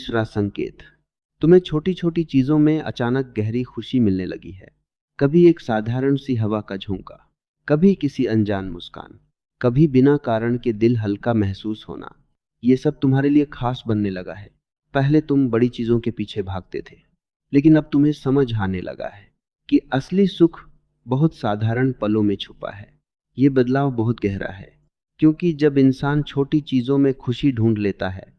तीसरा संकेत, तुम्हें छोटी छोटी चीजों में अचानक गहरी खुशी मिलने लगी है। कभी एक साधारण सी हवा का झोंका, कभी किसी अनजान मुस्कान, कभी बिना कारण के दिल हल्का महसूस होना, ये सब तुम्हारे लिए खास बनने लगा है। पहले तुम बड़ी चीजों के पीछे भागते थे, लेकिन अब तुम्हें समझ आने लगा है कि असली सुख बहुत साधारण पलों में छुपा है। ये बदलाव बहुत गहरा है, क्योंकि जब इंसान छोटी चीजों में खुशी ढूंढ लेता है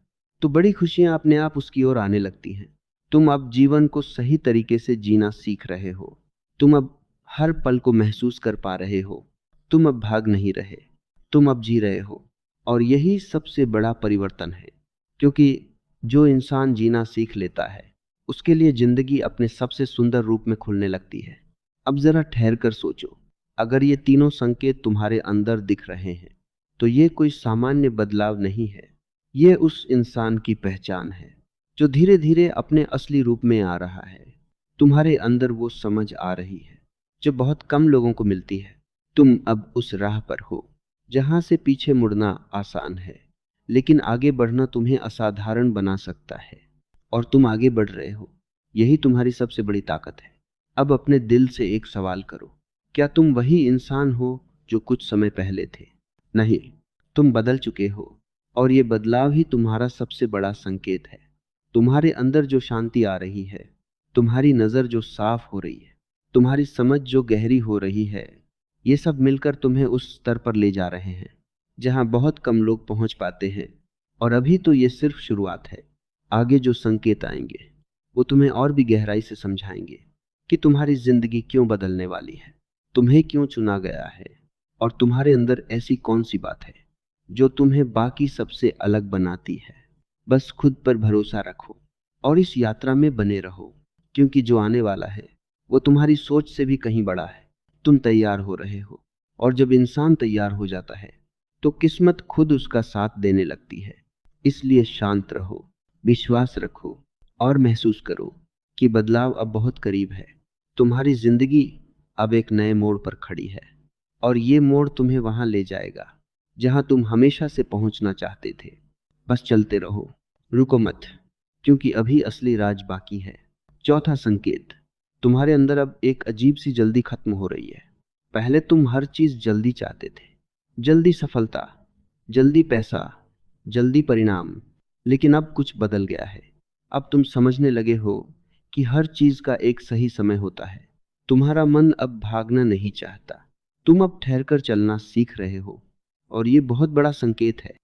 तो बड़ी खुशियां अपने आप उसकी ओर आने लगती हैं। तुम अब जीवन को सही तरीके से जीना सीख रहे हो। तुम अब हर पल को महसूस कर पा रहे हो। तुम अब भाग नहीं रहे, तुम अब जी रहे हो। और यही सबसे बड़ा परिवर्तन है, क्योंकि जो इंसान जीना सीख लेता है उसके लिए जिंदगी अपने सबसे सुंदर रूप में खुलने लगती है। अब जरा ठहर कर सोचो, अगर ये तीनों संकेत तुम्हारे अंदर दिख रहे हैं तो ये कोई सामान्य बदलाव नहीं है। ये उस इंसान की पहचान है जो धीरे धीरे अपने असली रूप में आ रहा है। तुम्हारे अंदर वो समझ आ रही है जो बहुत कम लोगों को मिलती है। तुम अब उस राह पर हो जहां से पीछे मुड़ना आसान है, लेकिन आगे बढ़ना तुम्हें असाधारण बना सकता है। और तुम आगे बढ़ रहे हो, यही तुम्हारी सबसे बड़ी ताकत है। अब अपने दिल से एक सवाल करो, क्या तुम वही इंसान हो जो कुछ समय पहले थे? नहीं, तुम बदल चुके हो। और ये बदलाव ही तुम्हारा सबसे बड़ा संकेत है। तुम्हारे अंदर जो शांति आ रही है, तुम्हारी नजर जो साफ हो रही है, तुम्हारी समझ जो गहरी हो रही है, ये सब मिलकर तुम्हें उस स्तर पर ले जा रहे हैं जहां बहुत कम लोग पहुंच पाते हैं। और अभी तो ये सिर्फ शुरुआत है। आगे जो संकेत आएंगे वो तुम्हें और भी गहराई से समझाएंगे कि तुम्हारी जिंदगी क्यों बदलने वाली है, तुम्हें क्यों चुना गया है, और तुम्हारे अंदर ऐसी कौन सी बात है जो तुम्हें बाकी सबसे अलग बनाती है। बस खुद पर भरोसा रखो और इस यात्रा में बने रहो, क्योंकि जो आने वाला है वो तुम्हारी सोच से भी कहीं बड़ा है। तुम तैयार हो रहे हो, और जब इंसान तैयार हो जाता है तो किस्मत खुद उसका साथ देने लगती है। इसलिए शांत रहो, विश्वास रखो, और महसूस करो कि बदलाव अब बहुत करीब है। तुम्हारी जिंदगी अब एक नए मोड़ पर खड़ी है, और ये मोड़ तुम्हें वहां ले जाएगा जहां तुम हमेशा से पहुंचना चाहते थे। बस चलते रहो, रुको मत, क्योंकि अभी असली राज बाकी है। चौथा संकेत, तुम्हारे अंदर अब एक अजीब सी जल्दी खत्म हो रही है। पहले तुम हर चीज जल्दी चाहते थे, जल्दी सफलता, जल्दी पैसा, जल्दी परिणाम। लेकिन अब कुछ बदल गया है। अब तुम समझने लगे हो कि हर चीज का एक सही समय होता है। तुम्हारा मन अब भागना नहीं चाहता, तुम अब ठहरकर चलना सीख रहे हो। और ये बहुत बड़ा संकेत है,